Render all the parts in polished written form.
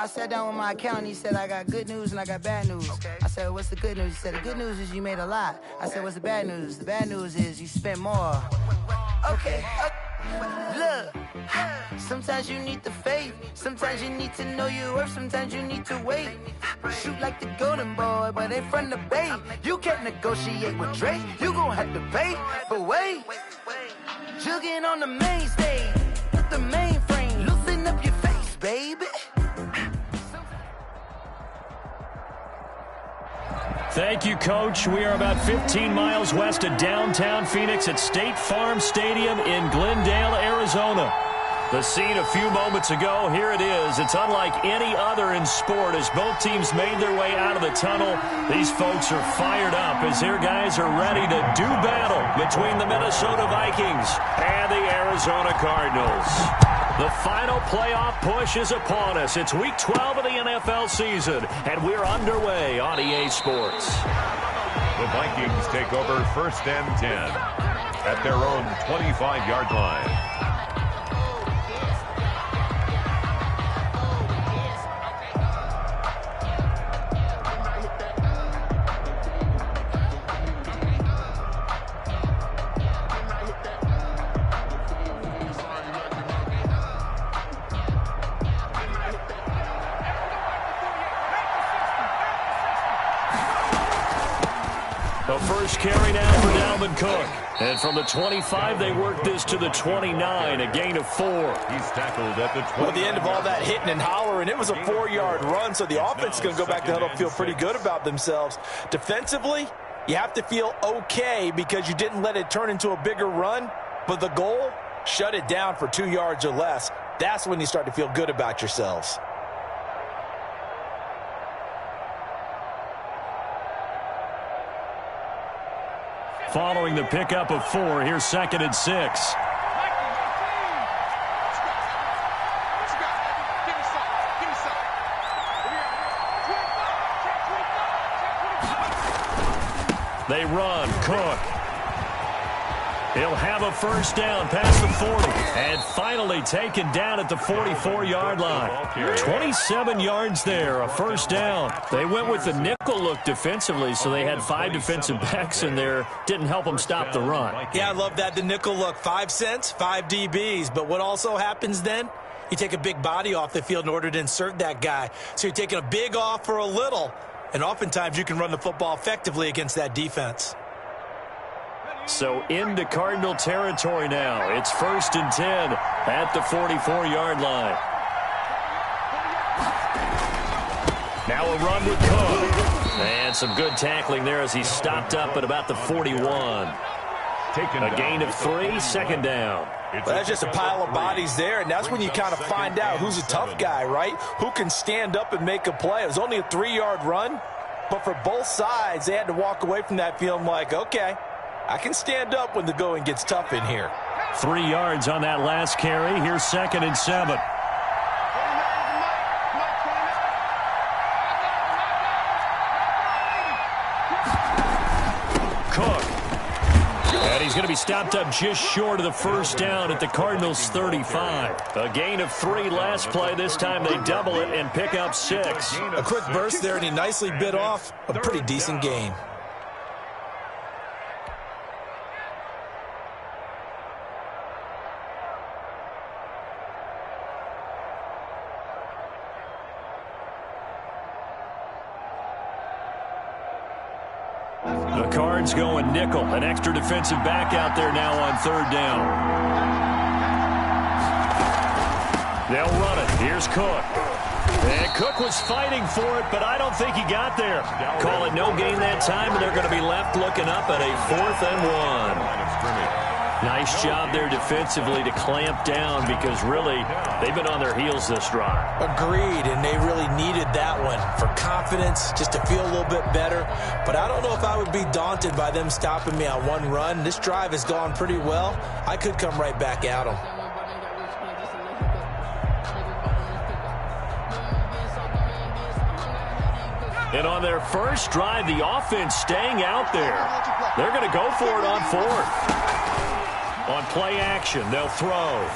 I sat down with my accountant. He said, I got good news and I got bad news. Okay. I said, what's the good news? He said, the good news is you made a lot. I said, what's the bad news? The bad news is you spent more. Okay. Look, sometimes you need the faith. Sometimes you need to know your worth. Sometimes you need to wait. Shoot like the golden boy, but ain't from the bay. You can't negotiate with Drake. You gon' have to pay. But wait, jugging on the main stage with the mainframe. Loosen up your face, baby. Thank you, Coach. We are about 15 miles west of downtown Phoenix at State Farm Stadium in Glendale, Arizona. The scene a few moments ago, here it is. It's unlike any other in sport as both teams made their way out of the tunnel. These folks are fired up as their guys are ready to do battle between the Minnesota Vikings and the Arizona Cardinals. The final playoff push is upon us. It's Week 12 of the NFL season, and we're underway on EA Sports. The Vikings take over 1st and 10 at their own 25-yard line. The first carry now for Dalvin Cook. And from the 25, they work this to the 29, a gain of 4. He's tackled at the 20. Well, at the end of all that hitting and hollering, it was a 4-yard run, so the offense is going to go back to huddle and feel pretty good about themselves. Defensively, you have to feel okay because you didn't let it turn into a bigger run, but the goal, shut it down for 2 yards or less. That's when you start to feel good about yourselves. Following the pickup of 4, here's 2nd and 6. They run. Cook. He'll have a first down past the 40. And finally taken down at the 44-yard line. 27 yards there, a first down. They went with the nickel look defensively, so they had 5 defensive backs in there. Didn't help them stop the run. Yeah, I love that, the nickel look. 5 cents, 5 DBs. But what also happens then? You take a big body off the field in order to insert that guy. So you're taking a big off for a little. And oftentimes you can run the football effectively against that defense. So into Cardinal territory now. It's 1st and 10 at the 44-yard line. Now a run with Cook. And some good tackling there as he stopped up at about the 41. A gain of 3, 2nd down. Well, that's just a pile of bodies there, and that's when you kind of find out who's a tough guy, right? Who can stand up and make a play. It was only a 3-yard run, but for both sides, they had to walk away from that feeling like, okay, I can stand up when the going gets tough in here. 3 yards on that last carry. Here's 2nd and 7. Cook. And he's going to be stopped up just short of the first down at the Cardinals' 35. A gain of 3 last play. This time they double it and pick up 6. A quick burst there, and he nicely bit off a pretty decent gain. The Cards going nickel. An extra defensive back out there now on 3rd down. They'll run it. Here's Cook. And Cook was fighting for it, but I don't think he got there. Call it no gain that time, and they're going to be left looking up at a 4th and 1. Nice job there defensively to clamp down because really they've been on their heels this drive. Agreed, and they really needed that one for confidence, just to feel a little bit better. But I don't know if I would be daunted by them stopping me on one run. This drive has gone pretty well. I could come right back at them. And on their first drive, the offense staying out there. They're going to go for it on 4th. On play action, they'll throw.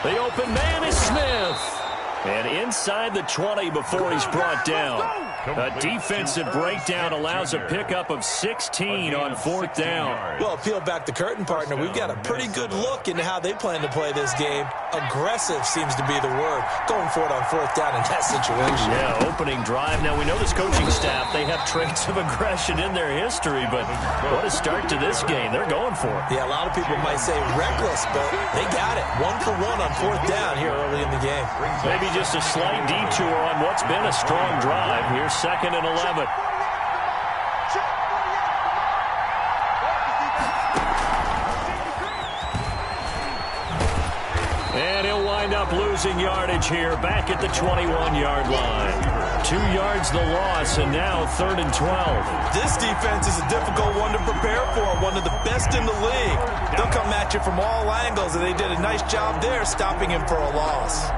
The open man is Smith. And inside the 20 before he's brought down. A defensive breakdown allows a pickup of 16 on 4th down. Well, peel back the curtain, partner. We've got a pretty good look into how they plan to play this game. Aggressive seems to be the word. Going for it on 4th down in that situation. Yeah, opening drive. Now, we know this coaching staff, they have traits of aggression in their history, but what a start to this game. They're going for it. Yeah, a lot of people might say reckless, but they got it. 1 for 1 on 4th down here early in the game. Maybe just a slight detour on what's been a strong drive. Here's 2nd and 11. And he'll wind up losing yardage here back at the 21-yard line. 2 yards the loss, and now 3rd and 12. This defense is a difficult one to prepare for, one of the best in the league. They'll come at you from all angles, and they did a nice job there stopping him for a loss.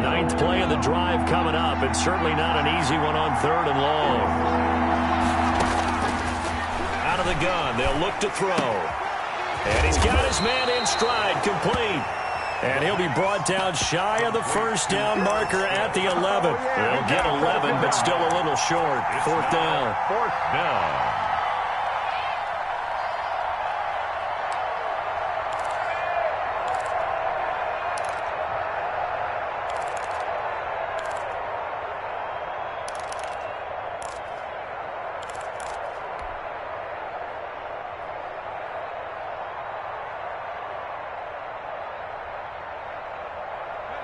9th play of the drive coming up, and certainly not an easy one on 3rd and long. Out of the gun, they'll look to throw. And he's got his man in stride, complete. And he'll be brought down shy of the 1st down marker at the 11. They'll get 11, but still a little short. 4th down. 4th down.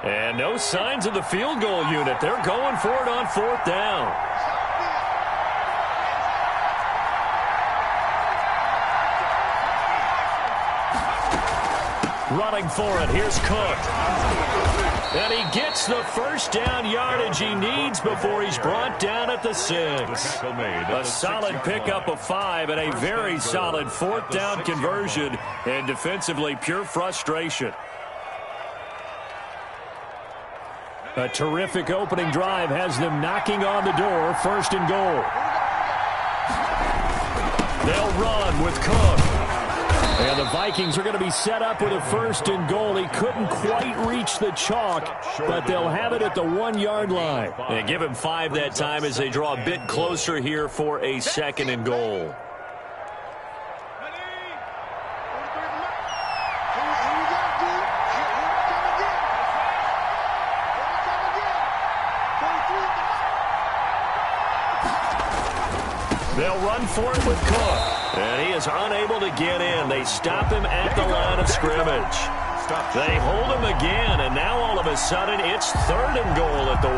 And no signs of the field goal unit. They're going for it on 4th down. Running for it. Here's Cook. And he gets the 1st down yardage he needs before he's brought down at the 6. A solid pickup of 5 and a very solid 4th down conversion. And defensively, pure frustration. A terrific opening drive has them knocking on the door. 1st and goal. They'll run with Cook. And the Vikings are going to be set up with a 1st and goal. He couldn't quite reach the chalk, but they'll have it at the 1-yard line. And give him 5 that time as they draw a bit closer here for a 2nd and goal. They'll run for it with Cook. And he is unable to get in. They stop him at the line of scrimmage. They hold him again, and now all of a sudden it's 3rd and goal at the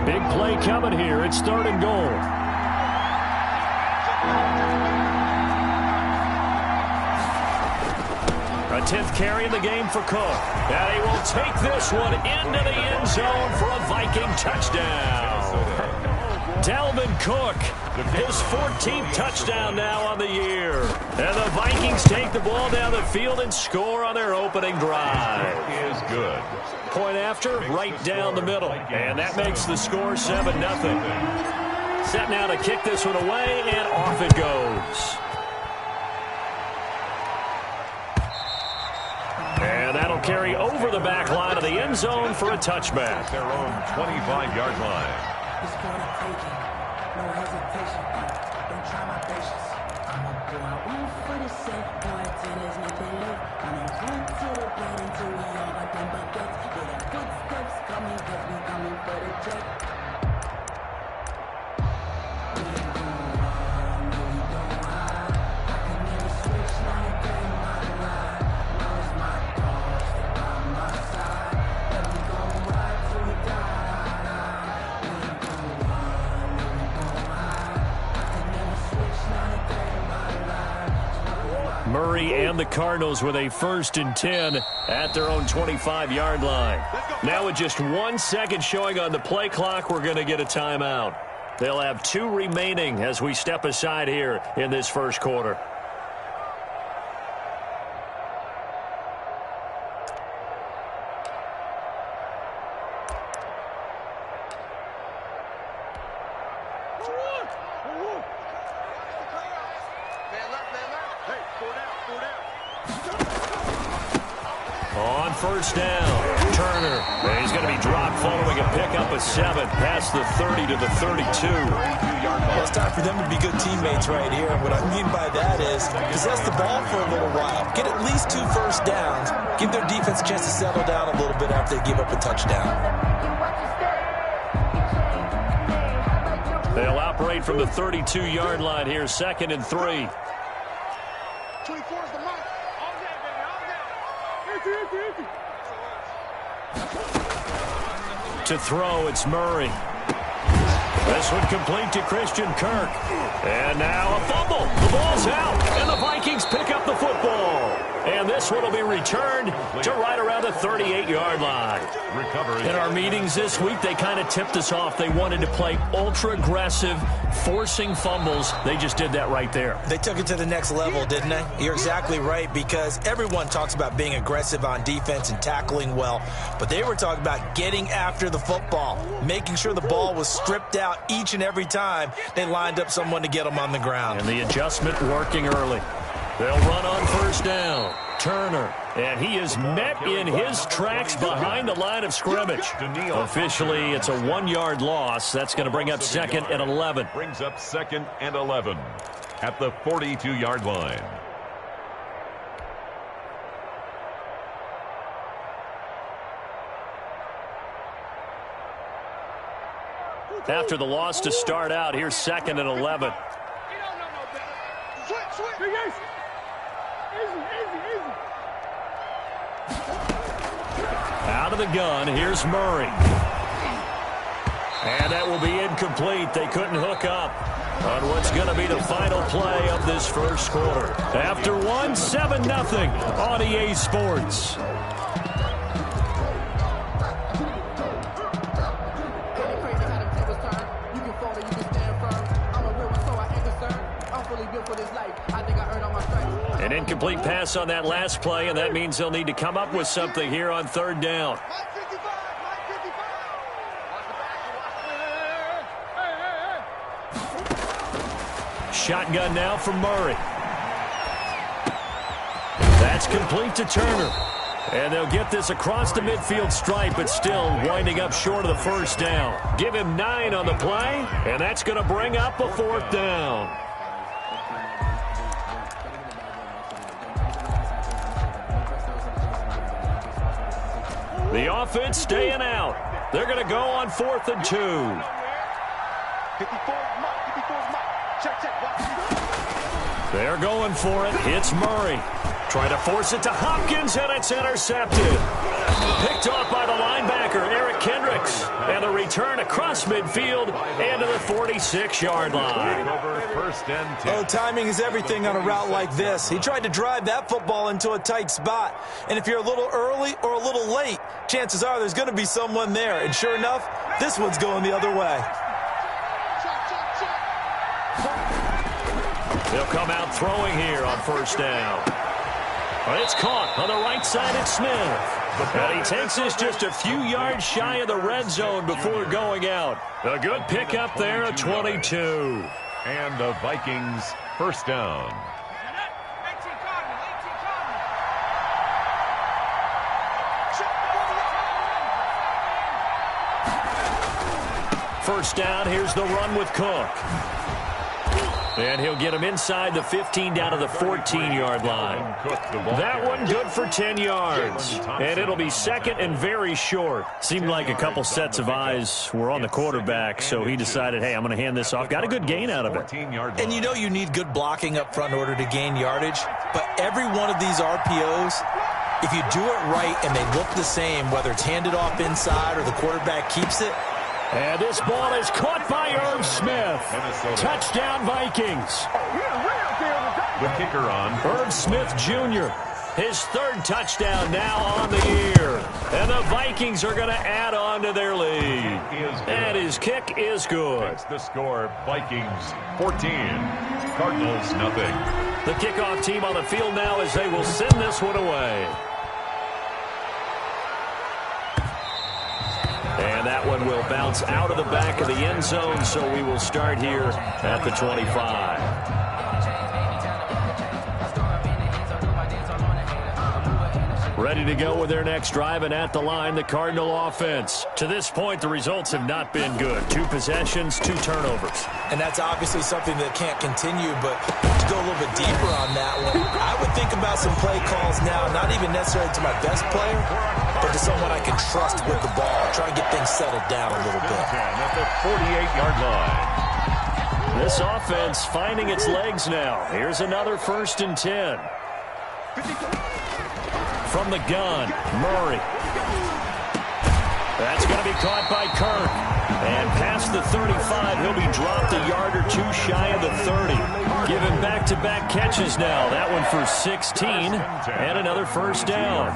1. Big play coming here. It's 3rd and goal. A 10th carry in the game for Cook. And he will take this one into the end zone for a Viking touchdown. Dalvin Cook, his 14th touchdown now on the year. And the Vikings take the ball down the field and score on their opening drive. Is good. Point after, right down the middle. And that makes the score 7-0. Set now to kick this one away, and off it goes. And that'll carry over the back line of the end zone for a touchback. Their own 25-yard line. It's for the taking. No hesitation. Don't try my patience. I'ma go out one for the safe boy till there's nothing left. I'ma run to the plate until we all got them buckets. Yeah, the footsteps coming, cause we coming for the check. We ain't gon' run, no we don't hide. I can never switch like that in my life. Knows my dogs, they by my side. And we gon' ride till we die. We ain't gon' run, no we don't hide. I can never switch like that in my life. Murray and the Cardinals with a 1st and 10 at their own 25-yard line. Now with just 1 second showing on the play clock, we're going to get a timeout. They'll have 2 remaining as we step aside here in this first quarter. On first down, Turner. And he's going to be dropped following a pickup of 7 past the 30 to the 32. Well, it's time for them to be good teammates right here. And what I mean by that is possess the ball for a little while. Get at least 2 first downs. Give their defense a chance to settle down a little bit after they give up a touchdown. They'll operate from the 32-yard line here, 2nd and 3. 24 is the mark. All day, baby. All day. To throw, it's Murray. This one complete to Christian Kirk. And now a fumble. The ball's out, and the Vikings pick up the football. And this one will be returned to right around the 38-yard line. In our meetings this week, they kind of tipped us off. They wanted to play ultra-aggressive, forcing fumbles. They just did that right there. They took it to the next level, didn't they? You're exactly right, because everyone talks about being aggressive on defense and tackling well. But they were talking about getting after the football, making sure the ball was stripped out each and every time they lined up someone to get them on the ground. And the adjustment working early. They'll run on first down. Turner. And he is met in his tracks behind the line of scrimmage. Officially, it's a 1-yard loss. That's going to bring up 2nd and 11. Brings up 2nd and 11 at the 42-yard line. After the loss to start out, here's 2nd and 11. Out of the gun, here's Murray. And that will be incomplete. They couldn't hook up on what's going to be the final play of this first quarter. After 7-0 on EA Sports. An incomplete pass on that last play, and that means they'll need to come up with something here on 3rd down. Shotgun now from Murray. That's complete to Turner. And they'll get this across the midfield stripe, but still winding up short of the first down. Give him 9 on the play, and that's going to bring up a 4th down. The offense staying out. They're going to go on 4th and 2. They're going for it. It's Murray. Trying to force it to Hopkins, and it's intercepted. Picked off by the linebacker, Eric Kendricks. And the return across midfield and to the 46-yard line. Oh, timing is everything on a route like this. He tried to drive that football into a tight spot. And if you're a little early or a little late, chances are there's going to be someone there. And sure enough, this one's going the other way. They'll come out throwing here on first down. It's caught on the right side at Smith. And he takes this just a few yards shy of the red zone before going out. A good pickup there at 22. And the Vikings first down. First down, here's the run with Cook. And he'll get him inside the 15 down to the 14-yard line. That one good for 10 yards. And it'll be 2nd and very short. Seemed like a couple sets of eyes were on the quarterback, so he decided, hey, I'm going to hand this off. Got a good gain out of it. And you know you need good blocking up front in order to gain yardage. But every one of these RPOs, if you do it right and they look the same, whether it's handed off inside or the quarterback keeps it, and this ball is caught by Irv Smith. Touchdown, Vikings. The kicker on. Irv Smith Jr., his 3rd touchdown now on the year. And the Vikings are going to add on to their lead. And his kick is good. That's the score. Vikings 14. Cardinals nothing. The kickoff team on the field now as they will send this one away. And that one will bounce out of the back of the end zone, so we will start here at the 25. Ready to go with their next drive, and at the line, the Cardinal offense. To this point, the results have not been good. 2 possessions, 2 turnovers. And that's obviously something that can't continue, but to go a little bit deeper on that one, I would think about some play calls now, not even necessarily to my best player, but to someone I can trust with the ball. Try and get things settled down a little bit. At the 48-yard line. This offense finding its legs now. Here's another 1st and 10. From the gun, Murray. That's going to be caught by Kirk. And past the 35, he'll be dropped a yard or 2 shy of the 30. Given back-to-back catches now. That one for 16 and another 1st down.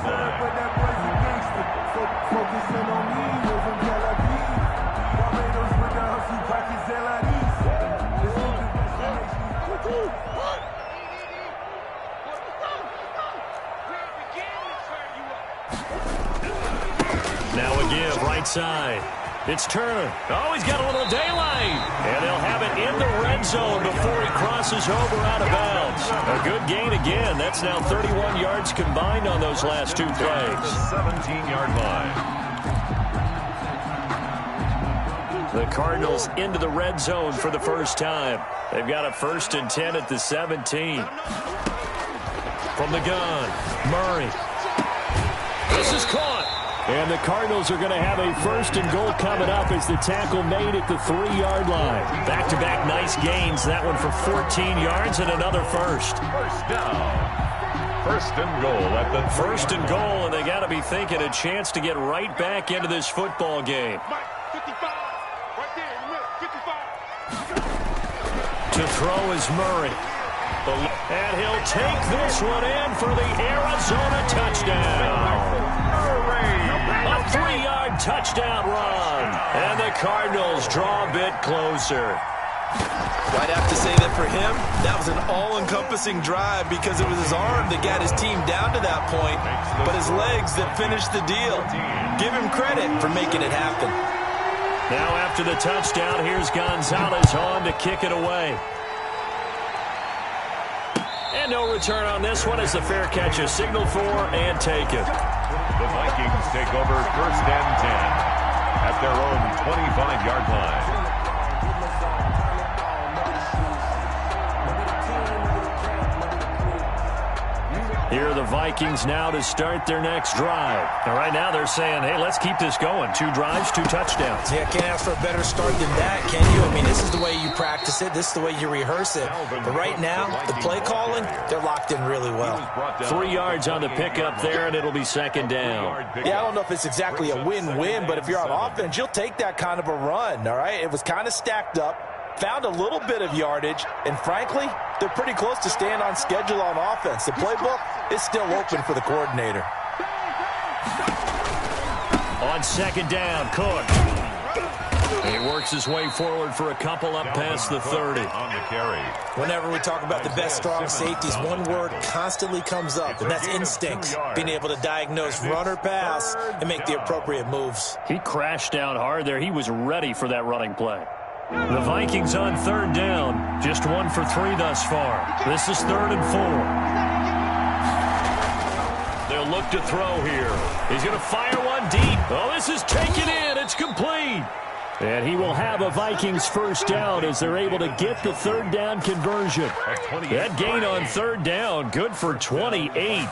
Now a give, right side. It's Turner. Oh, he's got a little daylight. And they'll have it in the red zone before he crosses over out of bounds. A good gain again. That's now 31 yards combined on those last 2 plays. The 17-yard line. The Cardinals into the red zone for the first time. They've got a 1st and 10 at the 17. From the gun, Murray. This is caught. And the Cardinals are going to have a 1st and goal coming up as the tackle made at the 3-yard line. Back-to-back nice gains. That one for 14 yards and another 1st. First down. 1st and goal at the 1st and goal, and they got to be thinking a chance to get right back into this football game. 55. Right there in the middle. 55. To throw is Murray. And he'll take this one in for the Arizona touchdown. A 3-yard touchdown run. And the Cardinals draw a bit closer. I'd have to say that for him, that was an all-encompassing drive because it was his arm that got his team down to that point, but his legs that finished the deal. Give him credit for making it happen. Now after the touchdown, here's Gonzalez on to kick it away. And no return on this one as the fair catch is signaled for and taken. The Vikings take over 1st and 10 at their own 25-yard line. Here are the Vikings now to start their next drive. And right now they're saying, hey, let's keep this going. 2 drives, 2 touchdowns. Yeah, can't ask for a better start than that, can you? I mean, this is the way you practice it. This is the way you rehearse it. But right now, the play calling, they're locked in really well. 3 yards on the pickup there, and it'll be 2nd down. Yeah, I don't know if it's exactly a win-win, but if you're on offense, you'll take that kind of a run, all right? It was kind of stacked up. Found a little bit of yardage, and frankly, they're pretty close to staying on schedule on offense. The playbook is still open for the coordinator. On 2nd down, Cook. He works his way forward for a couple up past the 30. On the carry. Whenever we talk about the best strong safeties, one word constantly comes up, and that's instinct. Being able to diagnose run or pass and make the appropriate moves. He crashed down hard there. He was ready for that running play. The Vikings on 3rd down. Just 1 for 3 thus far. This is 3rd and 4. They'll look to throw here. He's going to fire one deep. Oh, this is taken in. It's complete. And he will have a Vikings 1st down as they're able to get the 3rd down conversion. That gain on 3rd down, good for 28.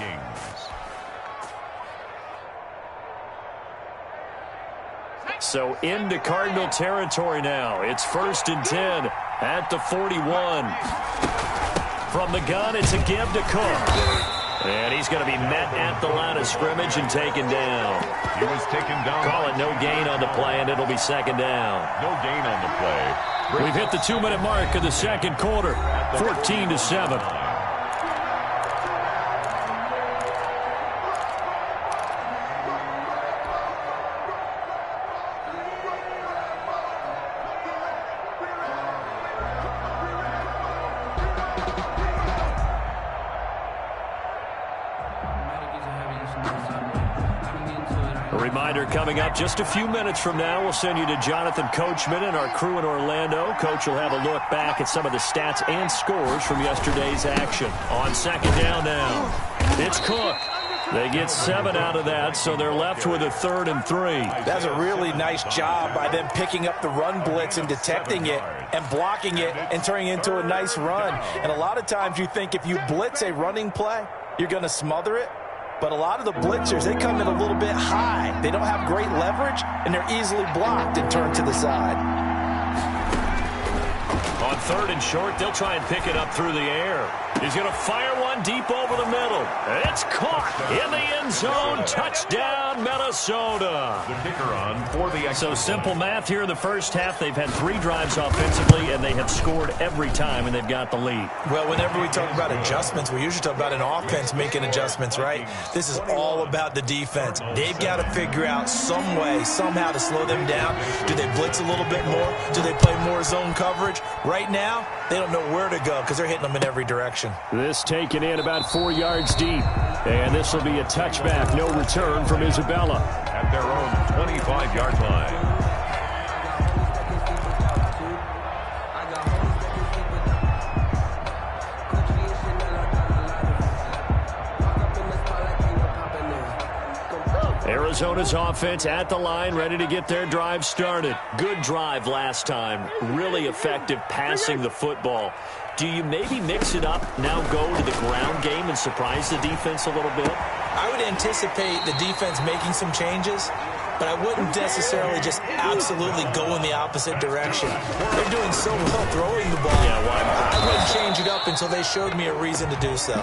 So into Cardinal territory now. It's 1st and 10 at the 41. From the gun, it's a give to Cook. And he's going to be met at the line of scrimmage and taken down. He was taken down. Call it no gain on the play, and it'll be 2nd down. No gain on the play. We've hit the 2-minute mark of the 2nd quarter. 14-7. Reminder coming up just a few minutes from now. We'll send you to Jonathan Coachman and our crew in Orlando. Coach will have a look back at some of the stats and scores from yesterday's action. On 2nd down now, it's Cook. They get 7 out of that, so they're left with a 3rd and 3. That's a really nice job by them picking up the run blitz and detecting it and blocking it and turning it into a nice run. And a lot of times you think if you blitz a running play, you're going to smother it. But a lot of the blitzers, they come in a little bit high. They don't have great leverage, and they're easily blocked and turned to the side. On 3rd and short, they'll try and pick it up through the air. He's going to fire one deep over the middle. It's caught in the end zone. Touchdown, Minnesota. The kicker on for the So simple math here in the first half. They've had 3 drives offensively, and they have scored every time, and they've got the lead. Well, whenever we talk about adjustments, we usually talk about an offense making adjustments, right? This is all about the defense. They've got to figure out some way, somehow to slow them down. Do they blitz a little bit more? Do they play more zone coverage? Right now, they don't know where to go because they're hitting them in every direction. This taken in about 4 yards deep. And this will be a touchback. No return from Isabella. at their own 25-yard line. Arizona's offense at the line, ready to get their drive started. Good drive last time. Really effective passing the football. Do you maybe mix it up, now go to the ground game and surprise the defense a little bit? I would anticipate the defense making some changes, but I wouldn't necessarily just absolutely go in the opposite direction. They're doing so well throwing the ball. Yeah, why not? I wouldn't change it up until they showed me a reason to do so.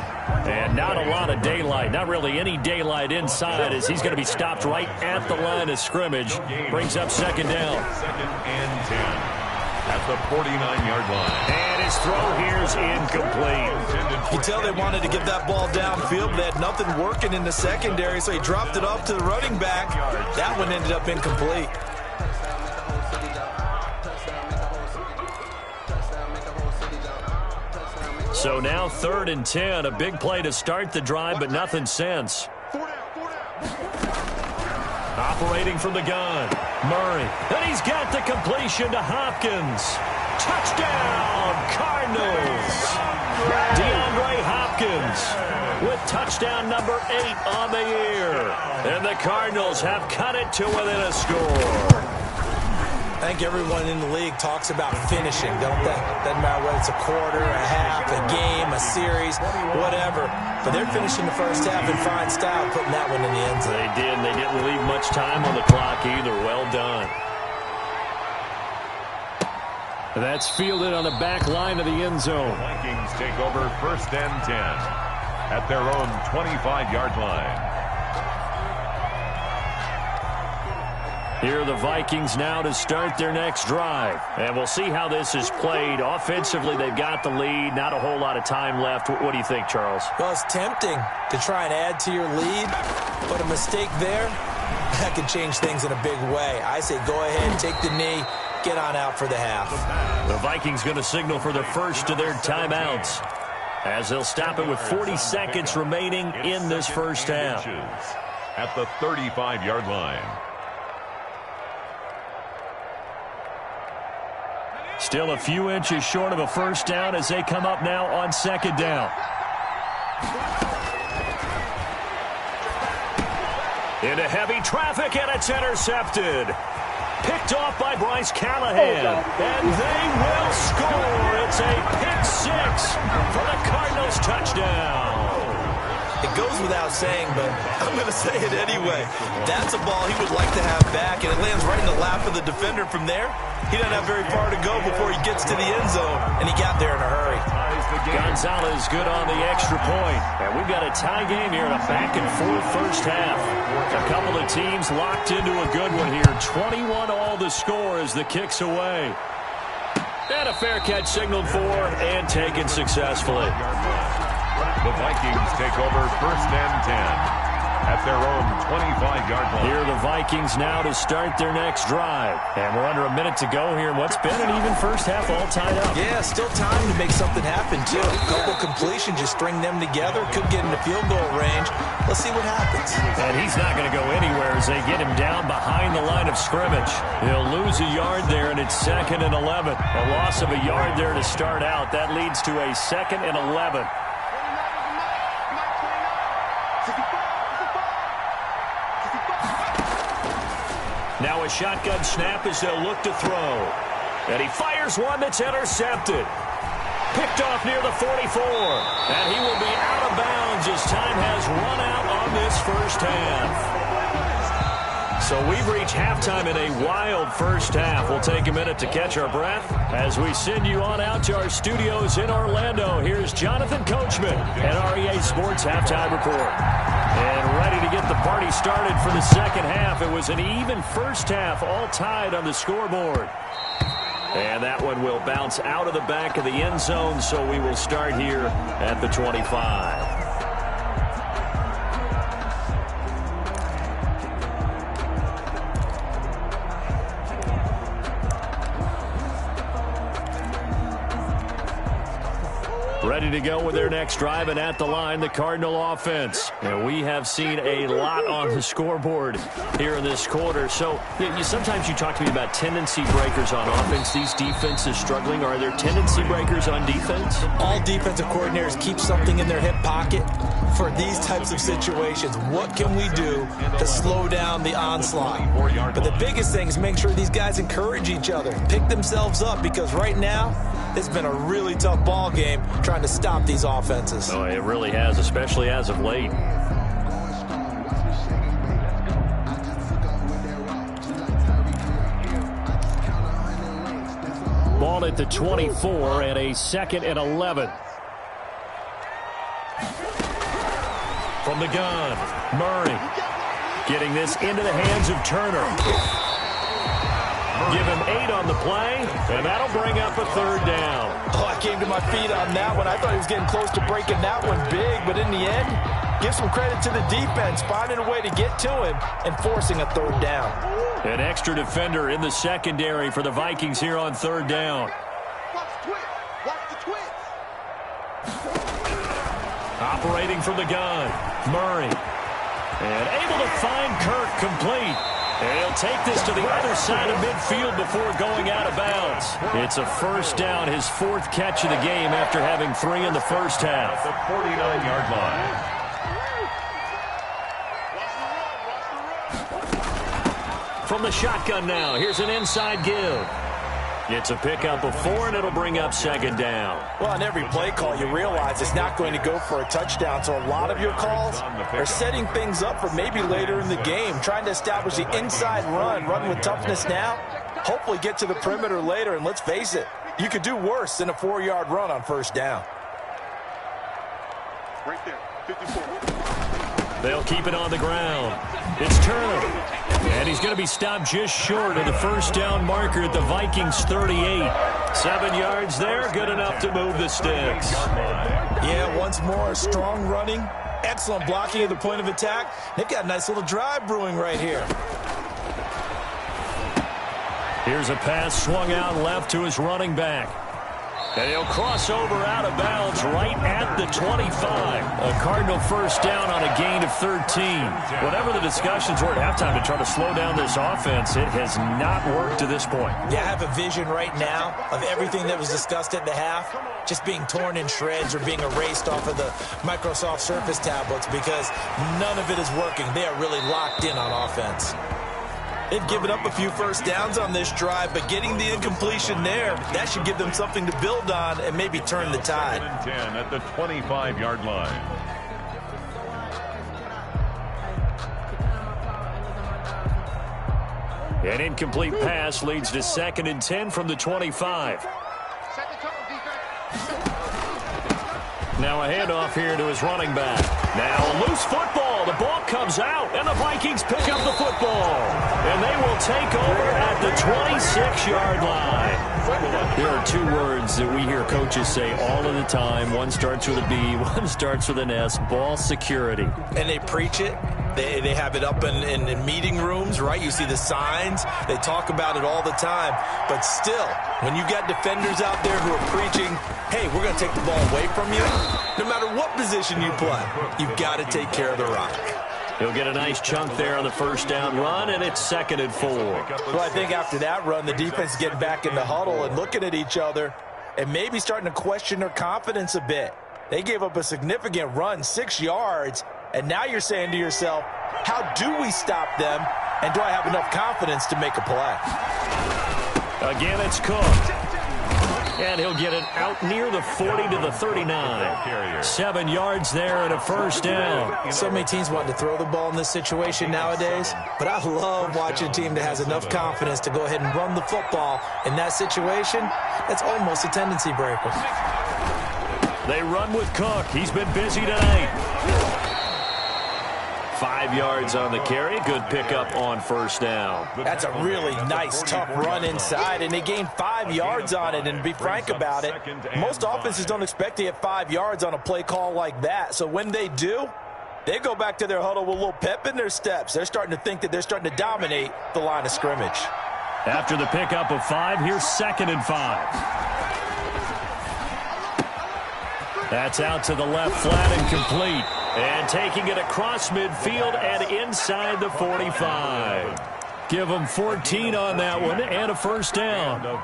And not a lot of daylight, not really any daylight inside, as he's going to be stopped right at the line of scrimmage. Brings up second down. 2nd and 10 at the 49-yard line. And his throw here is incomplete. You can tell they wanted to get that ball downfield, but they had nothing working in the secondary, so he dropped it off to the running back. That one ended up incomplete. So now 3rd and 10, a big play to start the drive, but nothing since. Operating from the gun, Murray. And he's got the completion to Hopkins. Touchdown, Cardinals. DeAndre Hopkins with touchdown number 8 on the year. And the Cardinals have cut it to within a score. I think everyone in the league talks about finishing, don't they? Doesn't matter whether it's a quarter, a half, a game, a series, whatever. But they're finishing the first half in fine style, putting that one in the end zone. They did, and they didn't leave much time on the clock either. Well done. That's fielded on the back line of the end zone. Vikings take over 1st and 10 at their own 25-yard line. Here are the Vikings now to start their next drive. And we'll see how this is played. Offensively, they've got the lead. Not a whole lot of time left. What do you think, Charles? Well, it's tempting to try and add to your lead, but a mistake there, that could change things in a big way. I say go ahead, take the knee, get on out for the half. The Vikings going to signal for the first of their timeouts, as they'll stop it with 40 seconds remaining in this first half. At the 35-yard line. Still a few inches short of a first down as they come up now on second down. Into heavy traffic, and it's intercepted. Picked off by Bryce Callahan, and they will score. It's a pick 6 for the Cardinals touchdown. It goes without saying, but I'm going to say it anyway. That's a ball he would like to have back, and it lands right in the lap of the defender from there. He doesn't have very far to go before he gets to the end zone, and he got there in a hurry. Gonzalez good on the extra point. And we've got a tie game here in a back-and-forth first half. A couple of teams locked into a good one here. 21 all the score as the kick's away. And a fair catch signaled for and taken successfully. The Vikings take over 1st and 10 at their own 25-yard line. Here are the Vikings now to start their next drive. And we're under a minute to go here in what's been an even first half, all tied up. Yeah, still time to make something happen, too. A couple completions, just string them together. Could get into field goal range. Let's see what happens. And he's not going to go anywhere as they get him down behind the line of scrimmage. He'll lose a yard there, and it's 2nd and 11. A loss of a yard there to start out. That leads to a 2nd and 11. Now a shotgun snap as they'll look to throw. And he fires one that's intercepted. Picked off near the 44. And he will be out of bounds as time has run out on this first half. So we've reached halftime in a wild first half. We'll take a minute to catch our breath as we send you on out to our studios in Orlando. Here's Jonathan Coachman at REA Sports Halftime Report. And ready to get the party started for the second half. It was an even first half, all tied on the scoreboard. And that one will bounce out of the back of the end zone, so we will start here at the 25. Ready to go with their next drive, and at the line, the Cardinal offense. And we have seen a lot on the scoreboard here in this quarter. So sometimes you talk to me about tendency breakers on offense. These defenses struggling. Are there tendency breakers on defense? All defensive coordinators keep something in their hip pocket for these types of situations. What can we do to slow down the onslaught? But the biggest thing is make sure these guys encourage each other, pick themselves up, because right now it's been a really tough ball game trying to stop these offenses. Oh, it really has, especially as of late. Ball at the 24 and a 2nd and 11. From the gun, Murray getting this into the hands of Turner. Give him 8 on the play, and that'll bring up a 3rd down. Oh, I came to my feet on that one. I thought he was getting close to breaking that one big, but in the end, give some credit to the defense, finding a way to get to him and forcing a 3rd down. An extra defender in the secondary for the Vikings here on 3rd down. Watch the twins. Watch the twins. Operating from the gun, Murray. And able to find Kirk complete. And he'll take this to the other side of midfield before going out of bounds. It's a 1st down, his 4th catch of the game after having 3 in the first half. The 49-yard line. From the shotgun now, here's an inside give. It's a pickup of 4, and it'll bring up 2nd down. Well, on every play call, you realize it's not going to go for a touchdown, so a lot of your calls are setting things up for maybe later in the game, trying to establish the inside run with toughness now, hopefully get to the perimeter later, and let's face it, you could do worse than a 4-yard run on 1st down. Right there, 54. They'll keep it on the ground. It's Turner. And he's going to be stopped just short of the 1st down marker at the Vikings 38. 7 yards there, good enough to move the sticks. Yeah, once more, strong running, excellent blocking at the point of attack. They've got a nice little drive brewing right here. Here's a pass swung out left to his running back. And he'll cross over out of bounds right at the 25. A Cardinal 1st down on a gain of 13. Whatever the discussions were at halftime to try to slow down this offense, it has not worked to this point. Yeah, I have a vision right now of everything that was discussed at the half just being torn in shreds or being erased off of the Microsoft Surface tablets because none of it is working. They are really locked in on offense. They've given up a few 1st downs on this drive, but getting the incompletion there, that should give them something to build on and maybe turn the tide. 10 at the 25-yard line. An incomplete pass leads to 2nd and 10 from the 25. Now a handoff here to his running back. Now a loose football. The ball comes out, and the Vikings pick up the football. And they will take over at the 26-yard line. There are 2 words that we hear coaches say all of the time. One starts with a B, one starts with an S. Ball security. And they preach it. They have it up in meeting rooms, right? You see the signs. They talk about it all the time. But still, when you got defenders out there who are preaching, hey, we're going to take the ball away from you, no matter what position you play, you've got to take care of the rock. He'll get a nice chunk there on the 1st down run, and it's 2nd and 4. Well, I think after that run, the defense is getting back in the huddle and looking at each other and maybe starting to question their confidence a bit. They gave up a significant run, 6 yards, and now you're saying to yourself, how do we stop them And do I have enough confidence to make a play? Again, it's Cook. And he'll get it out near the 40 to the 39. 7 yards there and a first down. So many teams want to throw the ball in this situation nowadays, but I love watching a team that has enough confidence to go ahead and run the football. In that situation, that's almost a tendency breaker. They run with Cook. He's been busy tonight. 5 yards on the carry. Good pickup on first down. That's a really nice, tough run inside, and they gained 5 yards on it. And to be frank about it, most offenses don't expect to get 5 yards on a play call like that. So when they do, they go back to their huddle with a little pep in their steps. They're starting to think that they're starting to dominate the line of scrimmage. After the pickup of 5, here's 2nd and 5. That's out to the left, flat and complete. And taking it across midfield and inside the 45. Give them 14 on that one and a first down. Well,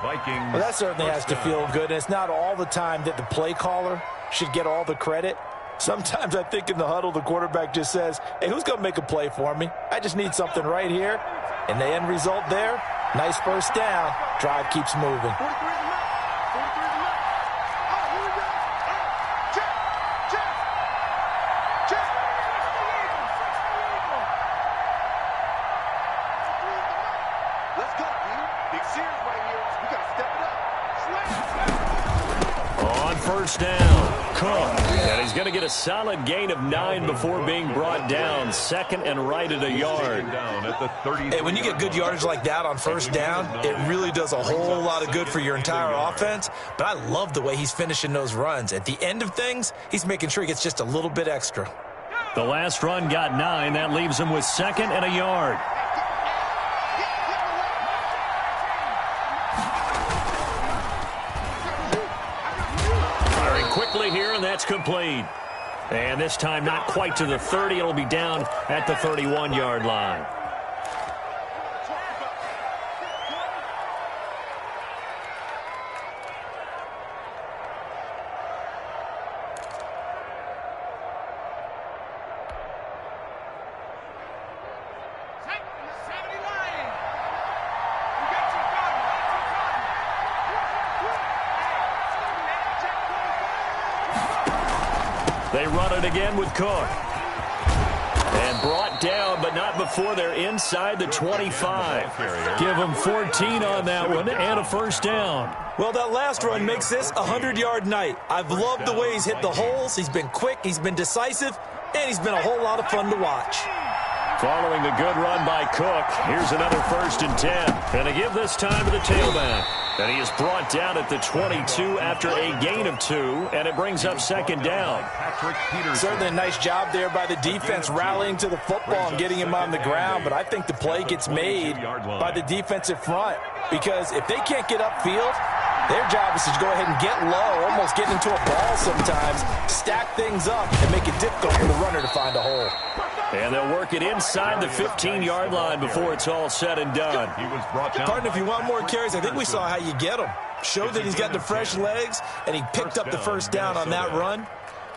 that certainly has to feel good. And it's not all the time that the play caller should get all the credit. Sometimes I think in the huddle, the quarterback just says, hey, who's going to make a play for me? I just need something right here. And the end result there, nice first down. Drive keeps moving. First down, Cook. And he's going to get a solid gain of 9 before being brought down. 2nd and right at a yard. Hey, when you get good yardage like that on first down, it really does a whole lot of good for your entire offense. But I love the way he's finishing those runs. At the end of things, he's making sure he gets just a little bit extra. The last run got 9. That leaves him with 2nd and a yard. Quickly here, and that's complete. And this time not quite to the 30. It'll be down at the 31-yard line. They run it again with Cook. And brought down, but not before they're inside the 25. Give them 14 on that one and a first down. Well, that last run makes this a 100-yard night. I've loved the way he's hit the holes. He's been quick, he's been decisive, and he's been a whole lot of fun to watch. Following the good run by Cook, here's another 1st and 10. And to give this time to the tailback. And he is brought down at the 22 after a gain of 2, and it brings up 2nd down. Certainly a nice job there by the defense rallying to the football and getting him on the ground, but I think the play gets made by the defensive front because if they can't get upfield, their job is to go ahead and get low, almost get into a ball sometimes, stack things up, and make it difficult for the runner to find a hole. And they'll work it inside the 15-yard line before it's all said and done. Partner, if you want more carries, I think we saw how you get them. Showed that he's got the fresh legs, and he picked up the first down on that run.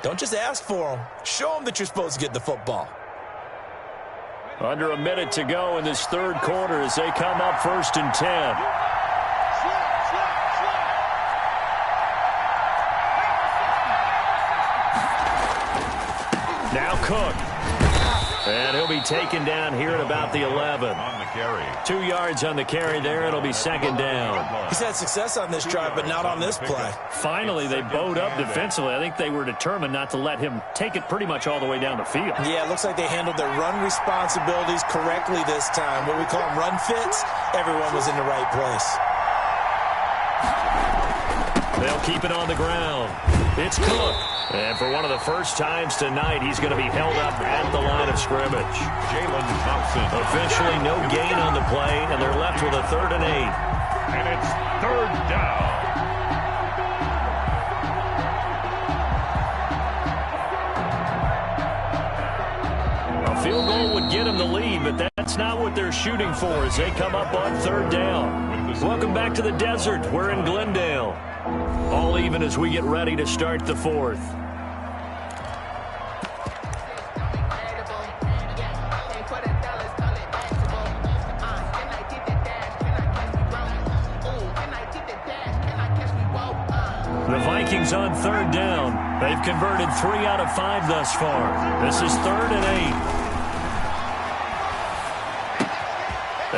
Don't just ask for them. Show them that you're supposed to get the football. Under a minute to go in this 3rd quarter as they come up 1st and 10. Now Cook. And he'll be taken down here at about the 11. 2 yards on the carry there. It'll be 2nd down. He's had success on this drive, but not on this play. Finally, they bowed up defensively. I think they were determined not to let him take it pretty much all the way down the field. Yeah, it looks like they handled their run responsibilities correctly this time. What we call them run fits, everyone was in the right place. They'll keep it on the ground. It's Cook. And for one of the first times tonight, he's going to be held up at the line of scrimmage. Jalen Thompson. Officially no gain on the play, and they're left with a 3rd and 8. And it's 3rd down. A field goal would get them the lead, but that's not what they're shooting for as they come up on 3rd down. Welcome back to the desert. We're in Glendale. All even as we get ready to start the 4th. The Vikings on third down. They've converted 3 out of 5 thus far. This is 3rd and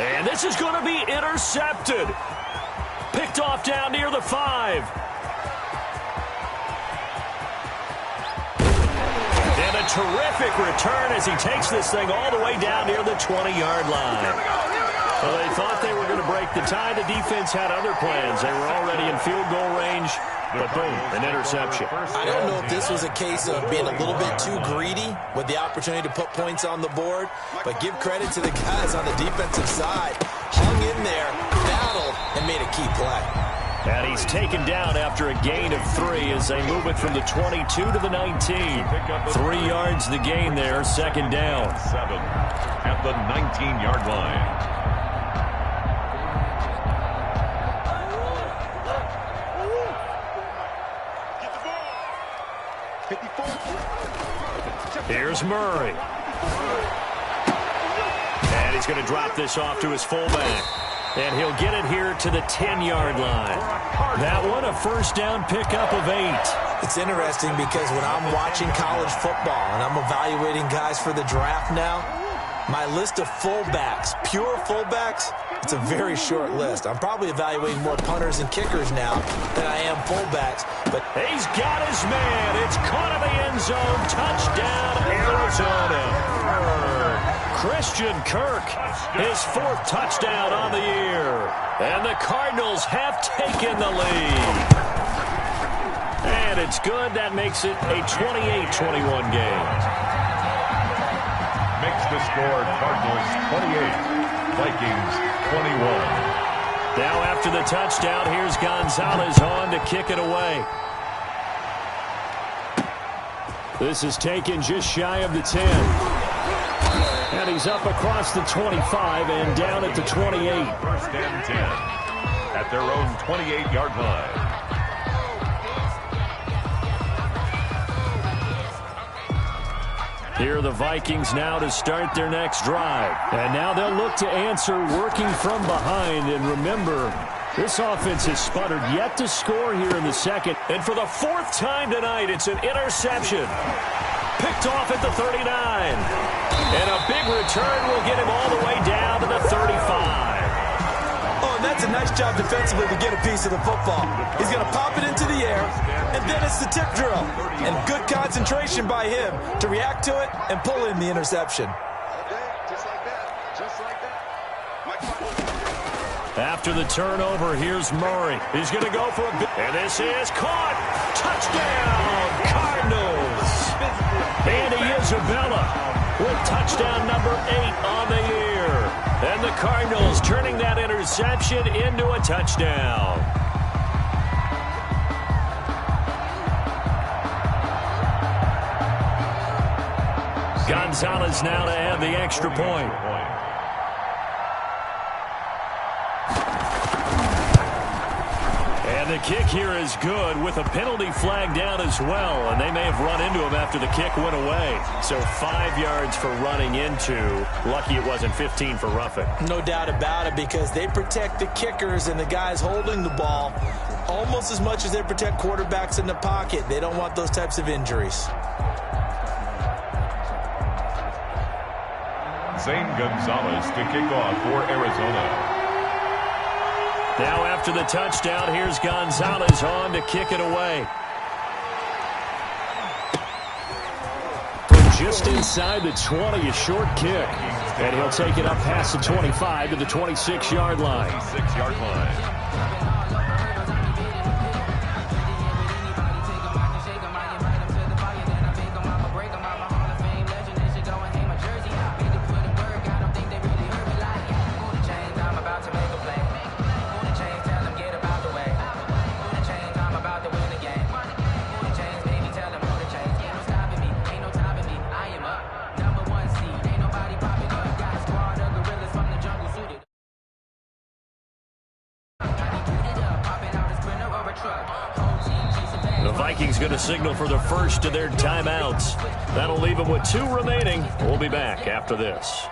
8. And this is going to be intercepted. Picked off down near the 5. And a terrific return as he takes this thing all the way down near the 20-yard line. Well, they thought they were going to break the tie. The defense had other plans. They were already in field goal range. But boom, an interception. I don't know if this was a case of being a little bit too greedy with the opportunity to put points on the board, but give credit to the guys on the defensive side. Hung in there, battled, and made a key play. And he's taken down after a gain of 3 as they move it from the 22 to the 19. 3 yards the gain there, 2nd down. 7 at the 19-yard line. Here's Murray. And he's going to drop this off to his fullback. And he'll get it here to the 10-yard line. That one, a first down pickup of 8. It's interesting because when I'm watching college football and I'm evaluating guys for the draft now, my list of fullbacks, pure fullbacks, it's a very short list. I'm probably evaluating more punters and kickers now than I am fullbacks. But he's got his man. It's caught in the end zone. Touchdown, Arizona. Christian Kirk, his 4th touchdown on the year. And the Cardinals have taken the lead. And it's good. That makes it a 28-21 game. Makes the score Cardinals 28, Vikings 21. Now after the touchdown, here's Gonzalez on to kick it away. This is taken just shy of the 10. And he's up across the 25 and down at the 28. 1st and 10 at their own 28-yard line. Here are the Vikings now to start their next drive. And now they'll look to answer working from behind. And remember, this offense has sputtered yet to score here in the 2nd. And for the 4th time tonight, it's an interception. Picked off at the 39. And a big return will get him all the way down to the 35. oh, and that's a nice job defensively to get a piece of the football. He's going to pop it into the air, and then it's the tip drill. And good concentration by him to react to it and pull in the interception. After the turnover, here's Murray. He's going to go for a bit. And this is caught. Touchdown, Cardinals. Andy Isabella with touchdown number 8 on the year. And the Cardinals turning that interception into a touchdown. Gonzalez now to add the extra point. And the kick here is good with a penalty flag down as well. And they may have run into him after the kick went away. So 5 yards for running into. Lucky it wasn't 15 for roughing. No doubt about it, because they protect the kickers and the guys holding the ball almost as much as they protect quarterbacks in the pocket. They don't want those types of injuries. Zane Gonzalez to kick off for Arizona. Now after the touchdown, here's Gonzalez on to kick it away. From just inside the 20, a short kick. And he'll take it up past the 25 to the 26-yard line. 26-yard line. Vikings going to signal for the first of their timeouts. That'll leave them with 2 remaining. We'll be back after this.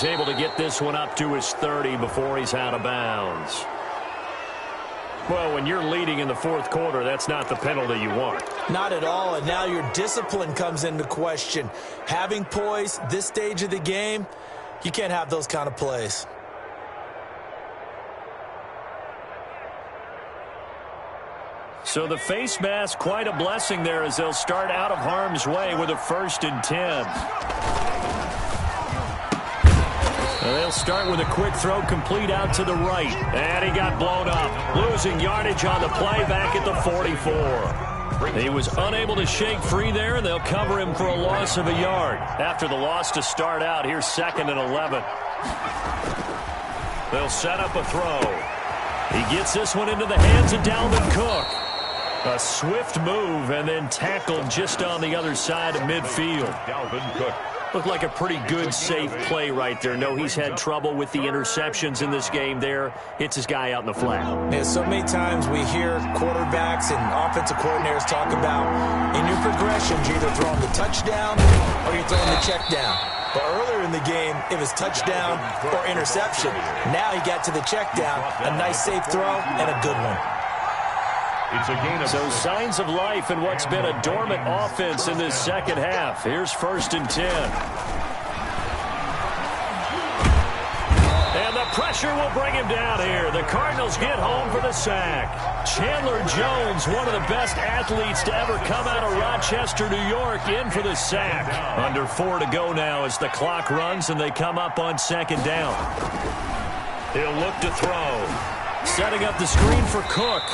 he's able to get this one up to his 30 before he's out of bounds. Well, when you're leading in the fourth quarter, that's not the penalty you want. Not at all, and now your discipline comes into question. Having poise this stage of the game, you can't have those kind of plays. So the face mask, quite a blessing there as they'll start out of harm's way with a 1st and 10. They'll start with a quick throw complete out to the right. And he got blown up. Losing yardage on the play back at the 44. He was unable to shake free there, and they'll cover him for a loss of a yard. After the loss to start out, here's 2nd and 11. They'll set up a throw. He gets this one into the hands of Dalvin Cook. A swift move and then tackled just on the other side of midfield. Dalvin Cook. Looked like a pretty good, safe play right there. No, he's had trouble with the interceptions in this game there. Hits his guy out in the flat. Yeah, so many times we hear quarterbacks and offensive coordinators talk about in your progressions, you're either throwing the touchdown or you're throwing the check down. But earlier in the game, it was touchdown or interception. Now he got to the check down, a nice safe throw, and a good one. It's a gain of So signs of life in what's been a dormant offense in this second half. Here's 1st and 10. And the pressure will bring him down here. The Cardinals get home for the sack. Chandler Jones, one of the best athletes to ever come out of Rochester, New York, in for the sack. Under 4 to go now as the clock runs and they come up on 2nd down. He'll look to throw. Setting up the screen for Cook.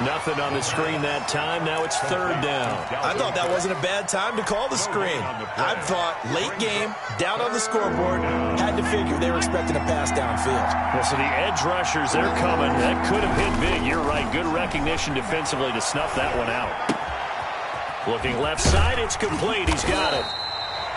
Nothing on the screen that time. Now it's 3rd down. I thought that wasn't a bad time to call the screen. I thought late game, down on the scoreboard, had to figure they were expecting a pass downfield. Well, so the edge rushers, they're coming. That could have hit big. You're right. Good recognition defensively to snuff that one out. Looking left side, it's complete. He's got it.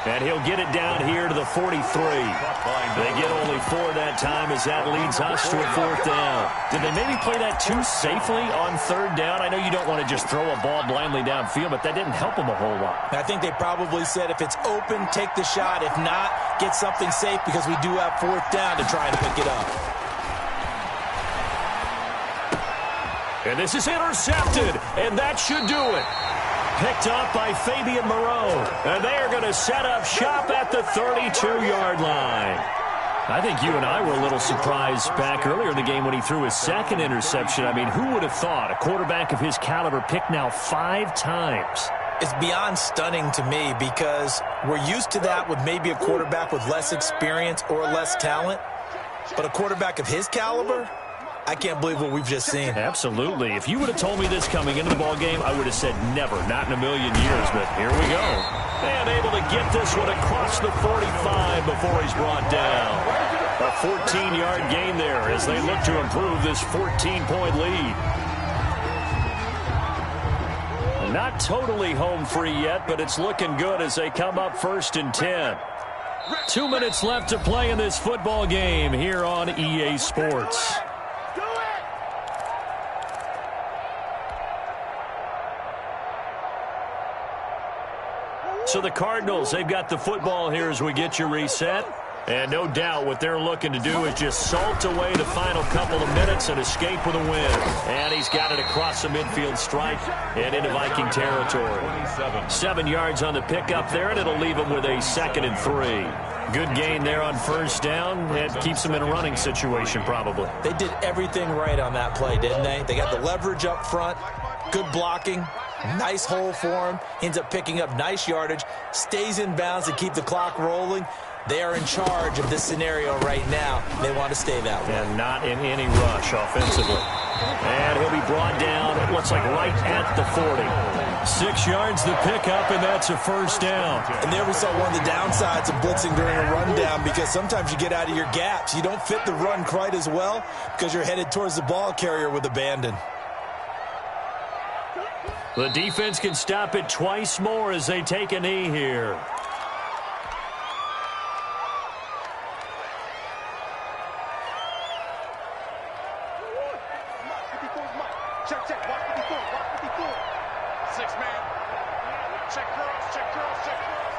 And he'll get it down here to the 43. They get only 4 that time as that leads us to a 4th down. Did they maybe play that too safely on 3rd down? I know you don't want to just throw a ball blindly downfield, but that didn't help them a whole lot. I think they probably said if it's open, take the shot. If not, get something safe because we do have 4th down to try and pick it up. And this is intercepted, and that should do it. Picked up by Fabian Moreau. And they are going to set up shop at the 32-yard line. I think you and I were a little surprised back earlier in the game when he threw his 2nd interception. I mean, who would have thought a quarterback of his caliber picked now 5 times? It's beyond stunning to me because we're used to that with maybe a quarterback with less experience or less talent. But a quarterback of his caliber, I can't believe what we've just seen. Absolutely. If you would have told me this coming into the ball game, I would have said never, not in a million years. But here we go. And able to get this one across the 45 before he's brought down. A 14-yard gain there as they look to improve this 14-point lead. Not totally home free yet, but it's looking good as they come up 1st and 10. 2 minutes left to play in this football game here on EA Sports. So the Cardinals, they've got the football here as we get you reset. And no doubt what they're looking to do is just salt away the final couple of minutes and escape with a win. And he's got it across the midfield stripe and into Viking territory. 7 yards on the pickup there, and it'll leave him with a 2nd and 3. Good gain there on 1st down. It keeps him in a running situation probably. They did everything right on that play, didn't they? They got the leverage up front, good blocking, nice hole for him, ends up picking up nice yardage, stays in bounds to keep the clock rolling. They are in charge of this scenario right now. They want to stay that way. And not in any rush offensively. And he'll be brought down, it looks like right at the 40. 6 yards to pick up, and that's a 1st down. And there we saw one of the downsides of blitzing during a rundown because sometimes you get out of your gaps. You don't fit the run quite as well because you're headed towards the ball carrier with abandon. The defense can stop it twice more as they take a knee here. Check, check, watch 54, watch 54. 6-man. Check cross, check cross, check cross.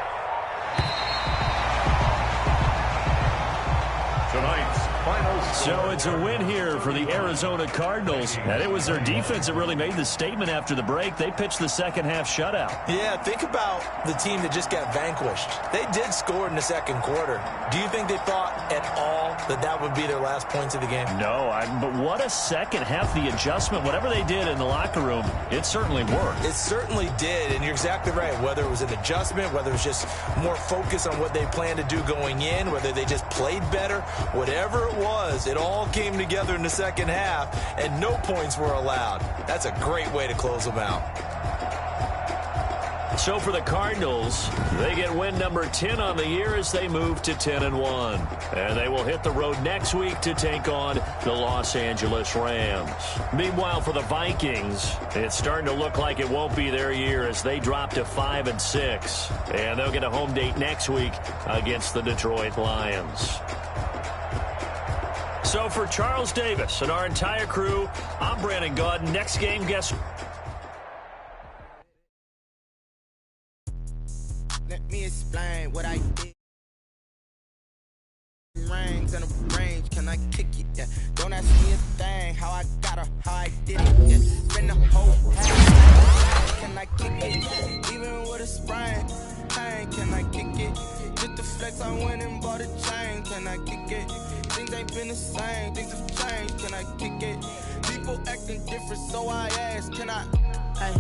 So it's a win here for the Arizona Cardinals, and it was their defense that really made the statement after the break. They pitched the second half shutout. Yeah, think about the team that just got vanquished. They did score in the second quarter. Do you think they thought at all that that would be their last points of the game? No, but what a second half. The adjustment, whatever they did in the locker room, it certainly worked. It certainly did, and you're exactly right. Whether it was an adjustment, whether it was just more focus on what they planned to do going in, whether they just played better, whatever it was, it all came together in the second half, and no points were allowed. That's a great way to close them out. So for the Cardinals, they get win number 10 on the year as they move to 10-1. And they will hit the road next week to take on the Los Angeles Rams. Meanwhile, for the Vikings, it's starting to look like it won't be their year as they drop to 5-6. And they'll get a home date next week against the Detroit Lions. So for Charles Davis and our entire crew, I'm Brandon Gaudin. Next game, guess... Let me explain what I did. Rings and a range, can I kick it? Yeah. Don't ask me a thing, how I got her, how I did it. Yeah. Spend the whole half, can I kick it? Even with a sprain, pain, can I kick it? Just the flex, I went and bought a chain, can I kick it? Things ain't been the same, things have changed, can I kick it? People acting different, so I ask, can I? Hey.